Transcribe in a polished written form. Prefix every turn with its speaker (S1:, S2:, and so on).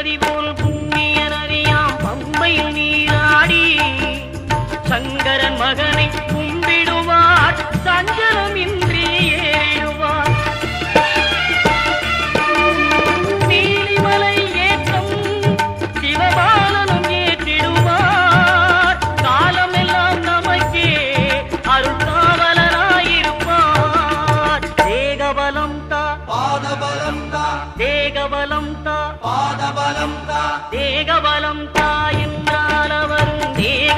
S1: நதி போல் புண்ணிய நதியாம் பம்பையில் நீராடி சங்கரன் மகனை கும்பிடுவார் சஞ்சலமின்றி ஏறிடுவார். நீலிமலை ஏற்றம் சிவபாலனும் ஏற்றிடுவார். காலமெல்லாம் நமக்கே அருள்காவலனாயிருப்பார். தேகபலம் தா
S2: பாதபலம் தா
S1: தேகபலம் தா
S2: பாதபலம் தா
S1: தேகபலம் தா என்றால் அவரும் தேக